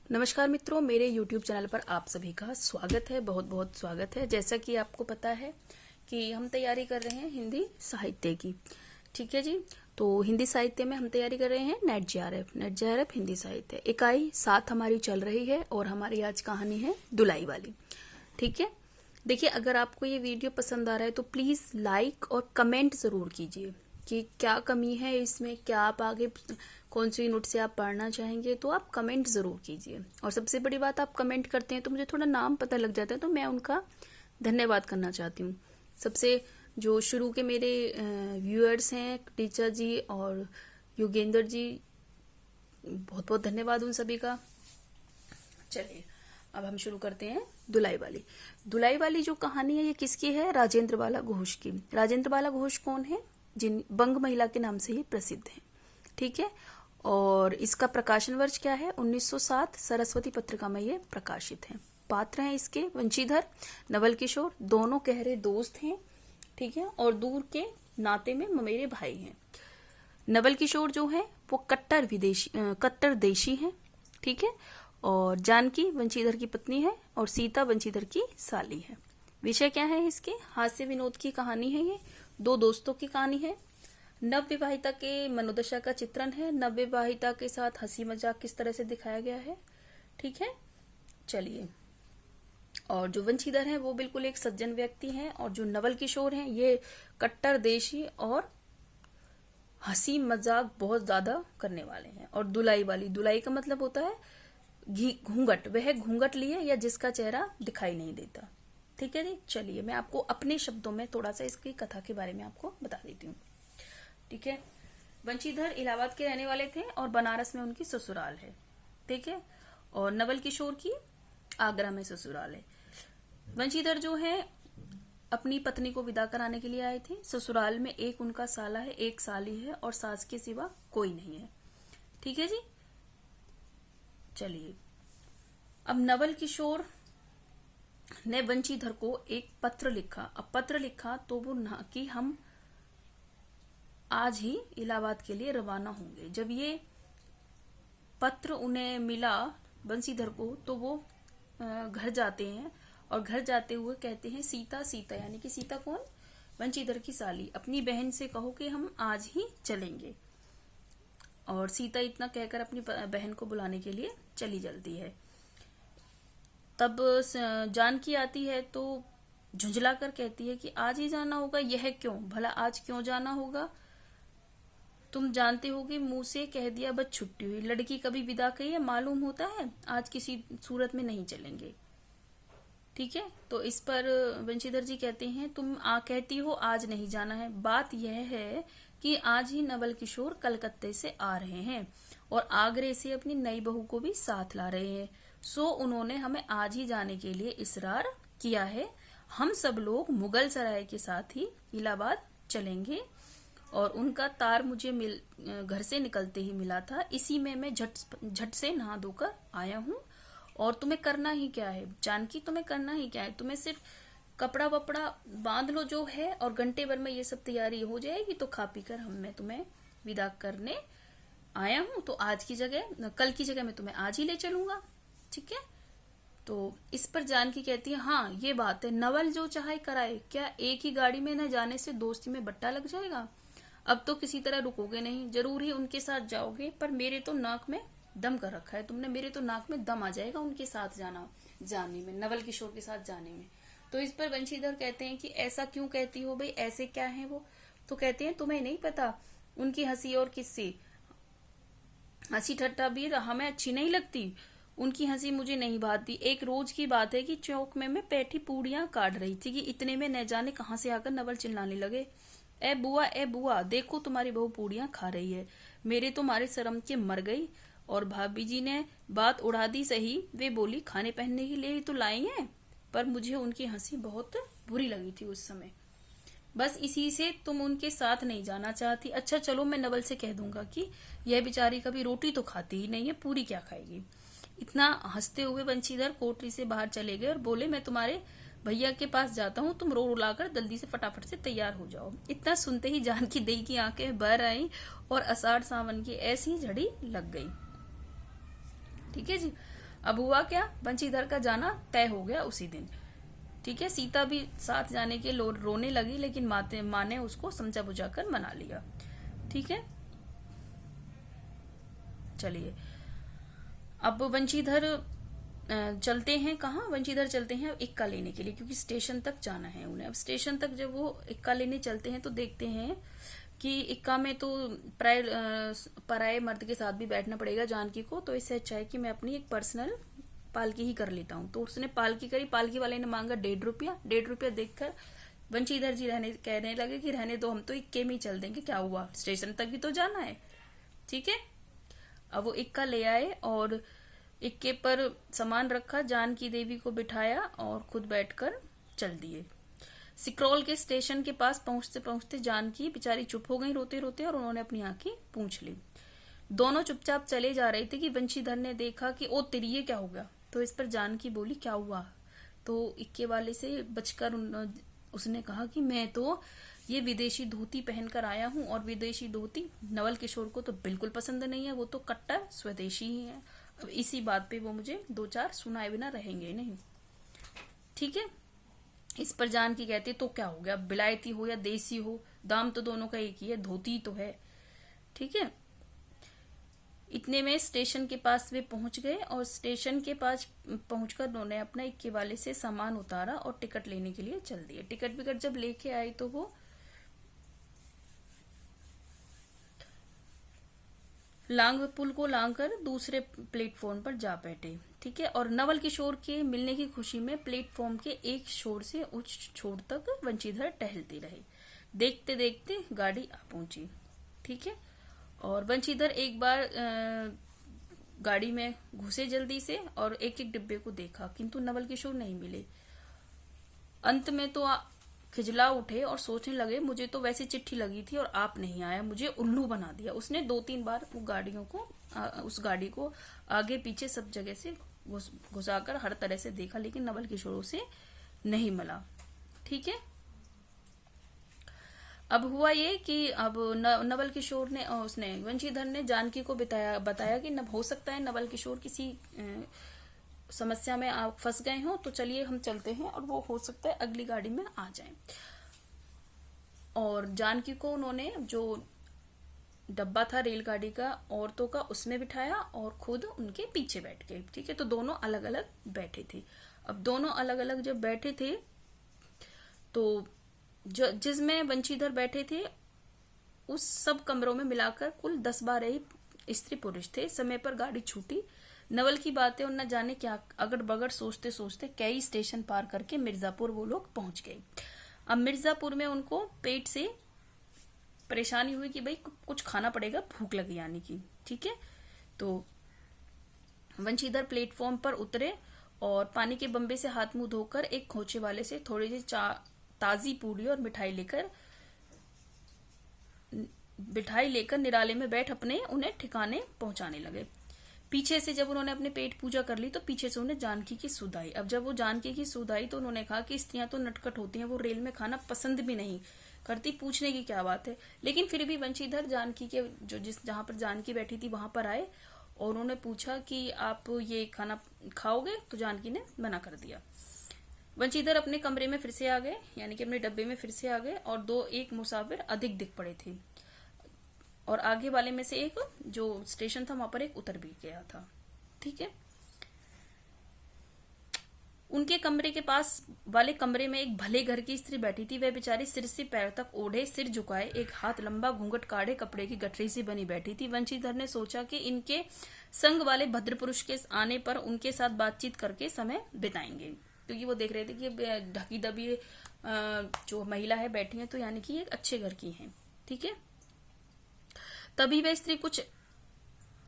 नमस्कार मित्रों, मेरे YouTube चैनल पर आप सभी का स्वागत है। बहुत बहुत स्वागत है। जैसा कि आपको पता है कि हम तैयारी कर रहे हैं हिंदी साहित्य की। ठीक है जी। तो हिंदी साहित्य में हम तैयारी कर रहे हैं नेट जेआरएफ हिंदी साहित्य इकाई 7 हमारी चल रही है और हमारी आज कहानी है दुलाई वाली। ठीक है। देखिए, अगर आपको ये वीडियो पसंद आ रहा है तो प्लीज़ लाइक और कमेंट ज़रूर कीजिए कि क्या कमी है इसमें, क्या आप आगे कौन सी यूनिट से आप पढ़ना चाहेंगे, तो आप कमेंट ज़रूर कीजिए। और सबसे बड़ी बात, आप कमेंट करते हैं तो मुझे थोड़ा नाम पता लग जाता है, तो मैं उनका धन्यवाद करना चाहती हूँ। सबसे जो शुरू के मेरे व्यूअर्स हैं, टीचर जी और योगेंद्र जी, बहुत बहुत धन्यवाद उन सभी का। चलिए, अब हम शुरू करते हैं दुलाई वाली जो कहानी है, ये किसकी है? राजेंद्र बाला घोष की। राजेंद्र बाला घोष कौन है? जिन बंग महिला के नाम से ही प्रसिद्ध है। ठीक है। और इसका प्रकाशन वर्ष क्या है? 1907 सरस्वती पत्रिका में ये प्रकाशित है। पात्र हैं इसके वंशीधर, नवल किशोर, दोनों गहरे दोस्त हैं। ठीक है। और दूर के नाते में ममेरे भाई हैं। नवल किशोर जो है वो कट्टर देशी हैं। ठीक है। और जानकी वंशीधर की पत्नी है और सीता वंशीधर की साली है। विषय क्या है इसके? हास्य विनोद की कहानी है। ये दो दोस्तों की कहानी है। नव विवाहिता के मनोदशा का चित्रण है। नव विवाहिता के साथ हंसी मजाक किस तरह से दिखाया गया है। ठीक है। चलिए, और जो वंशीधर हैं वो बिल्कुल एक सज्जन व्यक्ति हैं, और जो नवल किशोर हैं ये कट्टर देशी और हंसी मजाक बहुत ज्यादा करने वाले हैं। और दुलाई का मतलब होता है घूंघट। वह घूंघट लिए या जिसका चेहरा दिखाई नहीं देता। ठीक है जी। चलिए, मैं आपको अपने शब्दों में थोड़ा सा इसकी कथा के बारे में आपको बता देती हूँ। ठीक है। वंशीधर इलाहाबाद के रहने वाले थे और बनारस में उनकी ससुराल है। ठीक है। और नवल किशोर की आगरा में ससुराल है। वंशीधर जो है अपनी पत्नी को विदा कराने के लिए आए थे। ससुराल में एक उनका साला है, एक साली है, और सास के सिवा कोई नहीं है। ठीक है जी। चलिए, अब नवल किशोर ने वंशीधर को एक पत्र लिखा। अब पत्र लिखा तो वो ना कि हम आज ही इलाहाबाद के लिए रवाना होंगे। जब ये पत्र उन्हें मिला वंशीधर को, तो वो घर जाते हैं और घर जाते हुए कहते हैं, सीता सीता यानी कि सीता कौन? वंशीधर की साली, अपनी बहन से कहो कि हम आज ही चलेंगे। और सीता इतना कहकर अपनी बहन को बुलाने के लिए चली जल्दी है। तब जानकी आती है तो झुंझला कर कहती है कि आज ही जाना होगा। यह क्यों? भला आज क्यों जाना होगा? तुम जानते हो कि मुंह से कह दिया बस छुट्टी हुई। लड़की कभी विदा कही है मालूम होता है? आज किसी सूरत में नहीं चलेंगे। ठीक है। तो इस पर वंशीधर जी कहते हैं, तुम कहती हो आज नहीं जाना है। बात यह है कि आज ही नवल किशोर कलकत्ते से आ रहे हैं और आगरे से अपनी नई बहू को भी साथ ला रहे हैं। सो उन्होंने हमें आज ही जाने के लिए इसरार किया है। हम सब लोग मुगल सराय के साथ ही इलाहाबाद चलेंगे। और उनका तार मुझे घर से निकलते ही मिला था। इसी में मैं झट से नहा धोकर आया हूँ। और तुम्हें करना ही क्या है जानकी? तुम्हें करना ही क्या है? तुम्हें सिर्फ कपड़ा वपड़ा बांध लो जो है, और घंटे भर में ये सब तैयारी हो जाएगी तो खा पी कर मैं तुम्हें विदा करने आया हूँ। तो आज की जगह, कल की जगह मैं तुम्हें आज ही ले चलूंगा। ठीक है। तो इस पर जानकी कहती है, हाँ ये बात है, नवल जो चाहे कराए। क्या एक ही गाड़ी में न जाने से दोस्ती में बट्टा लग जाएगा? अब तो किसी तरह रुकोगे नहीं, जरूर ही उनके साथ जाओगे। पर मेरे तो नाक में दम कर रखा है तुमने। मेरे तो नाक में दम आ जाएगा उनके साथ जाने में, नवल किशोर के साथ जाने में। तो इस पर वंशीधर कहते हैं कि ऐसा क्यों कहती हो भाई, ऐसे क्या है वो? तो कहते हैं, तुम्हें नहीं पता उनकी हंसी और किस्से, हंसी ठट्टा भी हमें अच्छी नहीं लगती। उनकी हंसी मुझे नहीं भाती। एक रोज की बात है कि चौक में मैं पैठी पूड़ियां काट रही थी कि इतने में न जाने कहां से आकर नवल चिल्लाने लगे, ए बुआ देखो तुम्हारी बहू पूड़ियां खा रही है। मेरे तो मारे शर्म के मर गई। और भाभी जी ने बात उड़ा दी सही। वे बोली खाने पहनने के लिए ही तो लाई हैं। पर मुझे उनकी हंसी बहुत बुरी लगी थी उस समय। बस इसी से तुम उनके साथ नहीं जाना चाहती। अच्छा चलो, मैं नवल से कह दूंगा कि यह बेचारी कभी रोटी तो खाती ही नहीं है, पूरी क्या खाएगी। इतना हंसते हुए वंशीधर कोठरी से बाहर चले गए और बोले, मैं तुम्हारे भैया के पास जाता हूँ, तुम रो रुलाकर जल्दी से फटाफट से तैयार हो जाओ। इतना सुनते ही जानकी देई की आंखें भर आई और आषाढ़ सावन की ऐसी झड़ी लग गई। ठीक है जी। अब हुआ क्या, बंशीधर का जाना तय हो गया उसी दिन। ठीक है, सीता भी साथ जाने के रोने लगी, लेकिन माँ ने उसको समझा बुझाकर मना लिया। ठीक है, चलिए अब वंशीधर चलते हैं कहाँ, वंशीधर चलते हैं इक्का लेने के लिए, क्योंकि स्टेशन तक जाना है उन्हें। अब स्टेशन तक जब वो इक्का लेने चलते हैं तो देखते हैं कि इक्का में तो पराये मर्द के साथ भी बैठना पड़ेगा जानकी को, तो इससे अच्छा है कि मैं अपनी एक पर्सनल पालकी ही कर लेता हूँ। तो उसने पालकी करी, पालकी वाले ने मांगा 1.5 रुपया। 1.5 रुपया देखकर बंशीधर जी कहने लगे कि रहने दो, हम तो इक्के में ही चल देंगे, क्या हुआ, स्टेशन तक भी तो जाना है। ठीक है, अब वो इक्का ले आए और इक्के पर सामान रखा, जानकी देवी को बिठाया और खुद बैठकर चल दिए। सिक्रोल के स्टेशन के पास पहुंचते पहुंचते जानकी बेचारी चुप हो गई रोते रोते, और उन्होंने अपनी आंखें पूंछ ली। दोनों चुपचाप चले जा रहे थे कि बंशीधर ने देखा कि ओ तेरी क्या हो गया। तो इस पर जानकी बोली क्या हुआ। तो इक्के वाले से बचकर उसने कहा कि मैं तो ये विदेशी धोती पहनकर आया हूँ, और विदेशी धोती नवल किशोर को तो बिल्कुल पसंद नहीं है, वो तो कट्टर स्वदेशी ही है। अब इसी बात पे वो मुझे 2-4 सुनाए बिना रहेंगे नहीं। ठीक है, इस पर जानकी कहती तो क्या हो गया, बिलायती हो या देसी हो, दाम तो दोनों का एक ही है, धोती तो है। ठीक है, इतने में स्टेशन के पास वे पहुंच गए, और स्टेशन के पास पहुंचकर उन्होंने अपना इक्के वाले से सामान उतारा और टिकट लेने के लिए चल दिए। टिकट विकट जब लेके आए तो वो लांग पुल को लांघकर दूसरे प्लेटफॉर्म पर जा बैठे। ठीक है, और नवल किशोर के मिलने की खुशी में प्लेटफॉर्म के एक छोर से उस छोर तक वंशीधर टहलते रहे। देखते देखते गाड़ी आ पहुंची। ठीक है, और वंशीधर एक बार गाड़ी में घुसे जल्दी से और एक एक डिब्बे को देखा, किंतु नवल किशोर नहीं मिले। अंत में तो खिजला उठे और सोचने लगे मुझे तो वैसे चिट्ठी लगी थी और आप नहीं आया, मुझे उल्लू बना दिया। उसने 2-3 बार वो गाड़ियों को उस गाड़ी को आगे पीछे सब जगह से घुसाकर हर तरह से देखा, लेकिन नवल किशोर से नहीं मिला। ठीक है, अब हुआ ये कि अब नवल किशोर ने उसने वंशीधर ने जानकी को बताया कि हो सकता है नवल किशोर किसी समस्या में आप फंस गए हो, तो चलिए हम चलते हैं, और वो हो सकता है अगली गाड़ी में आ जाएं। और जानकी को उन्होंने जो डब्बा था रेलगाड़ी का औरतों का, उसमें बिठाया और खुद उनके पीछे बैठ गए। ठीक है, तो दोनों अलग अलग बैठे थे। अब दोनों अलग अलग जब बैठे थे तो जिसमें वंशीधर बैठे थे उस सब कमरों में मिलाकर कुल 10-12 ही स्त्री पुरुष थे। समय पर गाड़ी छूटी। नवल की बातें और न जाने क्या अगड़ बगड़ सोचते सोचते कई स्टेशन पार करके मिर्जापुर वो लोग पहुंच गए। अब मिर्जापुर में उनको पेट से परेशानी हुई कि भाई कुछ खाना पड़ेगा, भूख लगी यानी कि। ठीक है, तो वंशीधर प्लेटफॉर्म पर उतरे और पानी के बम्बे से हाथ मुंह धोकर एक खोचे वाले से थोड़ी सी ताजी पूड़ी और मिठाई लेकर निराले में बैठ अपने उन्हें ठिकाने पहुंचाने लगे। पीछे से जब उन्होंने अपने पेट पूजा कर ली तो पीछे से उन्हें जानकी की सुध आई। अब जब वो जानकी की सुध आई तो उन्होंने कहा कि स्त्रियां तो नटखट होती हैं, वो रेल में खाना पसंद भी नहीं करती, पूछने की क्या बात है। लेकिन फिर भी वंशीधर जानकी के जहां पर जानकी बैठी थी वहां पर आए और उन्होंने पूछा कि आप ये खाना खाओगे, तो जानकी ने मना कर दिया। वंशीधर अपने कमरे में फिर से आ गए, यानी कि अपने डब्बे में फिर से आ गए, और एक मुसाफिर अधिक दिख पड़े थे, और आगे वाले में से एक जो स्टेशन था वहां पर एक उतर भी गया था। ठीक है, उनके कमरे के पास वाले कमरे में एक भले घर की स्त्री बैठी थी। वह बेचारी सिर से पैर तक ओढ़े, सिर झुकाए, एक हाथ लंबा घूंघट काढ़े कपड़े की गठरी से बनी बैठी थी। वंशीधर ने सोचा कि इनके संग वाले भद्र पुरुष के आने पर उनके साथ बातचीत करके समय बिताएंगे, क्योंकि वो देख रहे थे कि ढकी दबी जो महिला है बैठी है, तो यानी कि एक अच्छे घर की है। ठीक है, तभी वह स्त्री कुछ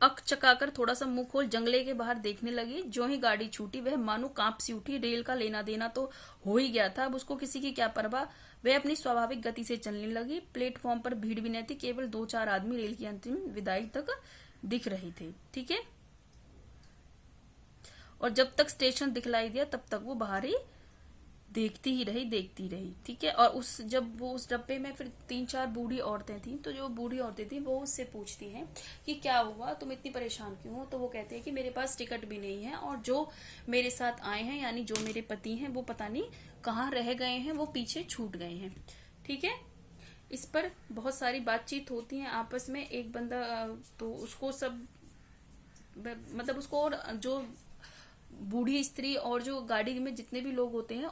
अक चकाकर थोड़ा सा मुंह खोल जंगले के बाहर देखने लगी। जो ही गाड़ी छूटी वह मानो कांप सी उठी। रेल का लेना देना तो हो ही गया था, अब उसको किसी की क्या परवाह। वह अपनी स्वाभाविक गति से चलने लगी। प्लेटफॉर्म पर भीड़ भी नहीं थी, केवल 2-4 आदमी रेल की अंतिम विदाई तक दिख रहे थे। ठीक है, और जब तक स्टेशन दिखलाई दिया तब तक वो बाहर ही देखती ही रही, देखती रही। ठीक है। और जब वो उस डब्बे में फिर 3-4 बूढ़ी औरतें थी, तो जो बूढ़ी औरतें थी वो उससे पूछती हैं कि क्या हुआ, तुम इतनी परेशान क्यों हो। तो वो कहते हैं कि मेरे पास टिकट भी नहीं है, और जो मेरे साथ आए हैं यानी जो मेरे पति हैं वो पता नहीं कहाँ रह गए हैं, वो पीछे छूट गए हैं। ठीक है। इस पर बहुत सारी बातचीत होती है आपस में। एक बंदा तो उसको सब मतलब उसको, और जो बूढ़ी स्त्री और जो गाड़ी में जितने भी लोग होते हैं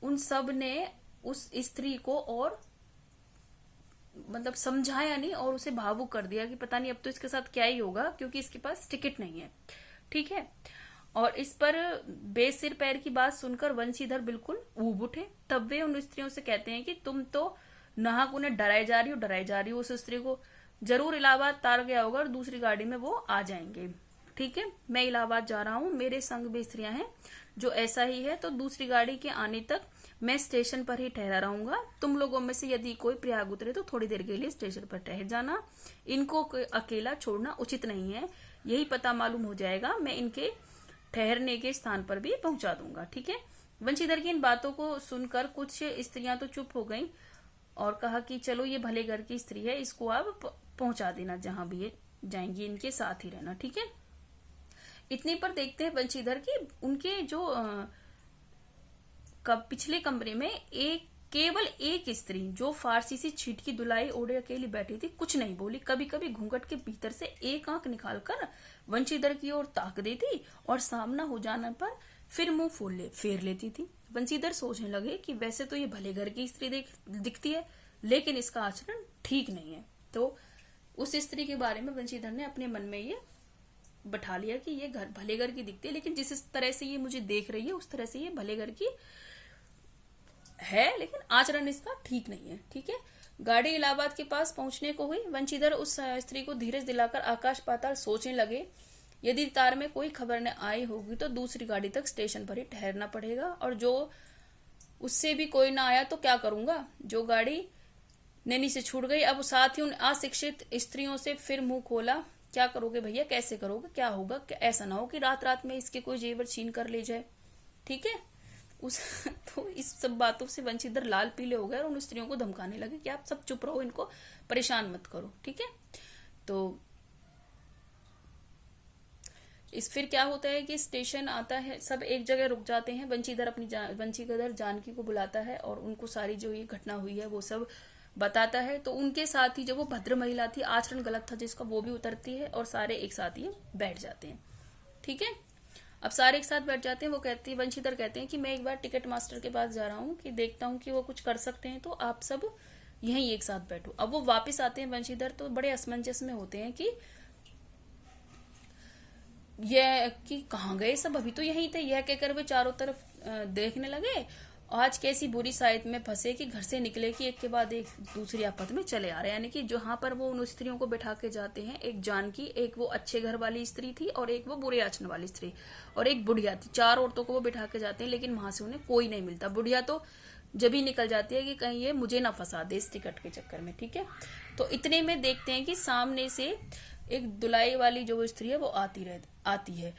उन सब ने उस स्त्री को और मतलब समझाया नहीं और उसे भावुक कर दिया कि पता नहीं अब तो इसके साथ क्या ही होगा, क्योंकि इसके पास टिकट नहीं है। ठीक है। और इस पर बेसिर पैर की बात सुनकर वंशीधर बिल्कुल ऊब उठे। तब वे उन स्त्रियों से कहते हैं कि तुम तो नाहक उन्हें डराए जा रही हो। उस स्त्री को जरूर इलाहाबाद तार गया होगा और दूसरी गाड़ी में वो आ जाएंगे। ठीक है। मैं इलाहाबाद जा रहा हूँ, मेरे संग भी स्त्रियां हैं जो ऐसा ही है, तो दूसरी गाड़ी के आने तक मैं स्टेशन पर ही ठहरा रहूंगा। तुम लोगों में से यदि कोई प्रयाग उतरे तो थोड़ी देर के लिए स्टेशन पर ठहर जाना। इनको अकेला छोड़ना उचित नहीं है। यही पता मालूम हो जाएगा, मैं इनके ठहरने के स्थान पर भी पहुंचा दूंगा। ठीक है। वंशीधर की इन बातों को सुनकर कुछ स्त्रियां तो चुप हो गईं और कहा कि चलो ये भले घर की स्त्री है, इसको आप पहुंचा देना, जहां भी ये जाएंगी इनके साथ ही रहना। ठीक है। इतने पर देखते हैं वंशीधर की उनके जो पिछले कमरे में केवल एक स्त्री जो फारसी सी छिटकी दुलाई ओढ़े अकेली बैठी थी, कुछ नहीं बोली। कभी कभी घूंघट के भीतर से एक आंख निकालकर वंशीधर की ओर ताक देती और सामना हो जाने पर फिर मुंह फेर लेती थी। वंशीधर सोचने लगे कि वैसे तो ये भले घर की स्त्री दिखती है, लेकिन इसका आचरण ठीक नहीं है। तो उस स्त्री के बारे में वंशीधर ने अपने मन में ये बैठा लिया कि ये भले घर की दिखती है, लेकिन जिस तरह से ये मुझे देख रही है उस तरह से ये भले घर की है, लेकिन आचरण इसका ठीक नहीं है। ठीक है। गाड़ी इलाहाबाद के पास पहुंचने को हुई। वंशीधर उस स्त्री को धीरज दिलाकर आकाश पाताल सोचने लगे। यदि तार में कोई खबर न आई होगी तो दूसरी गाड़ी तक स्टेशन पर ही ठहरना पड़ेगा, और जो उससे भी कोई ना आया तो क्या करूंगा। जो गाड़ी नैनी से छूट गई, अब साथ ही उन अशिक्षित स्त्रियों से फिर मुंह खोला। क्या करोगे भैया, कैसे करोगे, क्या होगा, ऐसा ना हो कि रात रात में इसके कोई जेवर छीन कर ले जाए। ठीक है। तो इस सब बातों से वंशीधर लाल पीले हो गए और उन स्त्रियों को धमकाने लगे कि आप सब चुप रहो, इनको परेशान मत करो। ठीक है। तो फिर क्या होता है कि स्टेशन आता है, सब एक जगह रुक जाते हैं। वंशीधर जानकी को बुलाता है और उनको सारी जो ये घटना हुई है वो सब बताता है। तो उनके साथ ही जो वो भद्र महिला थी, आचरण गलत था जिसका, वो भी उतरती है और सारे एक साथ ही बैठ जाते हैं। ठीक है। अब सारे एक साथ बैठ जाते हैं। वंशीधर कहते हैं कि मैं एक बार टिकट मास्टर के पास जा रहा हूँ कि देखता हूँ कि वो कुछ कर सकते हैं, तो आप सब यहीं एक साथ बैठो। अब वो वापस आते हैं वंशीधर, तो बड़े असमंजस में होते हैं कि कहाँ गए सब, अभी तो यहीं थे। यह कहकर वे चारों तरफ देखने लगे। आज कैसी बुरी साइड में फंसे कि घर से निकले कि एक के बाद एक दूसरी आपद में चले आ रहे। यानी कि जहां पर वो उन स्त्रियों को बैठा के जाते हैं, एक जानकी, एक वो अच्छे घर वाली स्त्री थी और एक वो बुरे आचरण वाली स्त्री और एक बुढ़िया थी। 4 औरतों को वो बैठा के जाते हैं, लेकिन वहां से उन्हें कोई नहीं मिलता। बुढ़िया तो जब ही निकल जाती है कि कहीं ये मुझे ना फंसा दे इस टिकट के चक्कर में। ठीक है। तो इतने में देखते हैं कि सामने से एक दुलाई वाली जो स्त्री है वो आती है।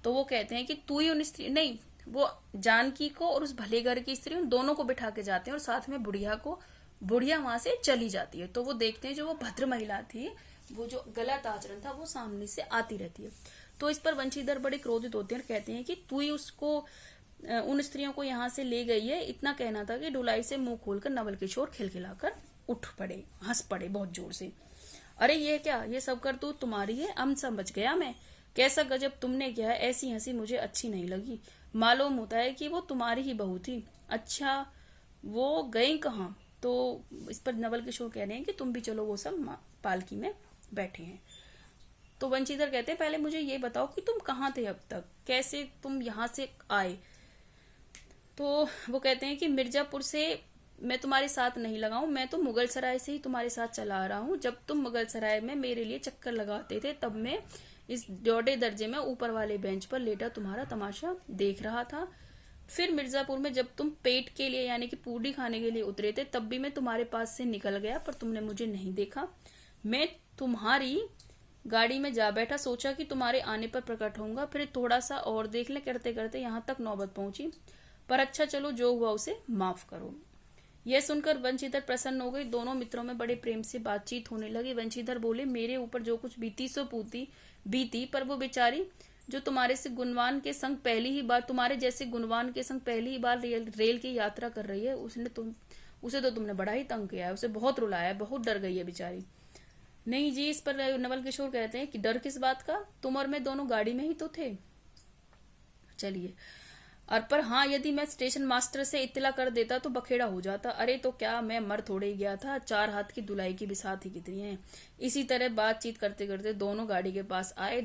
तो वो कहते हैं कि तू ही उन स्त्री नहीं, वो जानकी को और उस भले घर की स्त्री उन दोनों को बिठा के जाते हैं और साथ में बुढ़िया वहां से चली जाती है। तो वो देखते हैं जो वो भद्र महिला थी, वो जो गलत आचरण था वो सामने से आती रहती है। तो इस पर वंशीधर बड़े क्रोधित होते हैं और कहते हैं कि तू ही उसको उन स्त्रियों को यहाँ से ले गई है। इतना कहना था कि ढुलाई से मुंह खोलकर नवल किशोर खिलखिलाकर उठ पड़े, हंस पड़े बहुत जोर से। अरे ये क्या, ये सब कर तू तुम्हारी है, अब समझ गया मैं, कैसा गजब तुमने किया है। ऐसी हंसी मुझे अच्छी नहीं लगी। मालूम होता है कि वो तुम्हारी ही बहू थी। अच्छा वो गई कहाँ। तो इस पर नवल किशोर कह रहे हैं कि तुम भी चलो, वो सब पालकी में बैठे हैं। तो वंशीधर कहते हैं पहले मुझे ये बताओ कि तुम कहाँ थे अब तक, कैसे तुम यहाँ से आए। तो वो कहते हैं कि मिर्जापुर से मैं तुम्हारे साथ नहीं लगा हूं, मैं तो मुगल सराय से ही तुम्हारे साथ चला आ रहा हूं। जब तुम मुगल सराय में मेरे लिए चक्कर लगाते थे तब मैं इस 1.5 दर्जे में ऊपर वाले बेंच पर लेटा तुम्हारा तमाशा देख रहा था। फिर मिर्जापुर में जब तुम पेट के लिए यानी कि पूड़ी खाने के लिए उतरे थे तब भी मैं तुम्हारे पास से निकल गया, पर तुमने मुझे नहीं देखा। मैं तुम्हारी गाड़ी में जा बैठा, सोचा कि तुम्हारे आने पर प्रकट होऊंगा, फिर थोड़ा सा और देख ले करते करते यहाँ तक नौबत पहुंची। पर अच्छा चलो, जो हुआ उसे माफ करो। यह सुनकर वंशीधर प्रसन्न हो गई। दोनों मित्रों में बड़े प्रेम से बातचीत होने लगी। वंशीधर बोले, मेरे ऊपर जो कुछ बीती सो बीती, पर वो बेचारी जो तुम्हारे जैसे गुणवान के संग पहली ही बार रेल की यात्रा कर रही है, उसे तो तुमने बड़ा ही तंग किया है, उसे बहुत रुलाया है, बहुत डर गई है बेचारी। नहीं जी, इस पर नवल किशोर कहते हैं कि डर किस बात का, तुम और मैं दोनों गाड़ी में ही तो थे। चलिए, और पर हाँ, यदि मैं स्टेशन मास्टर से इत्तला कर देता तो बखेड़ा हो जाता। अरे तो क्या, मैं मर थोड़े ही गया था, 4 हाथ की धुलाई की बिसात ही कितनी है। इसी तरह बातचीत करते करते दोनों गाड़ी के पास आए।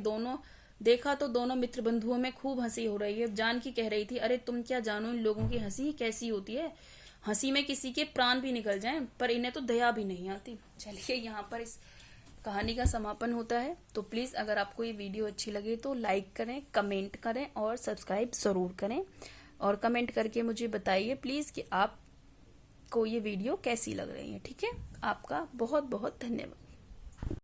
देखा तो दोनों मित्र बंधुओं में खूब हंसी हो रही है। जानकी कह रही थी, अरे तुम क्या जानो इन लोगों की हंसी कैसी होती है, हंसी में किसी के प्राण भी निकल जाएं, पर इन्हें तो दया भी नहीं आती। चलिए, यहाँ पर इस कहानी का समापन होता है। तो प्लीज अगर आपको ये वीडियो अच्छी लगे तो लाइक करें, कमेंट करें और सब्सक्राइब जरूर करें। और कमेंट करके मुझे बताइए प्लीज कि आपको ये वीडियो कैसी लग रही है। ठीक है, आपका बहुत बहुत धन्यवाद।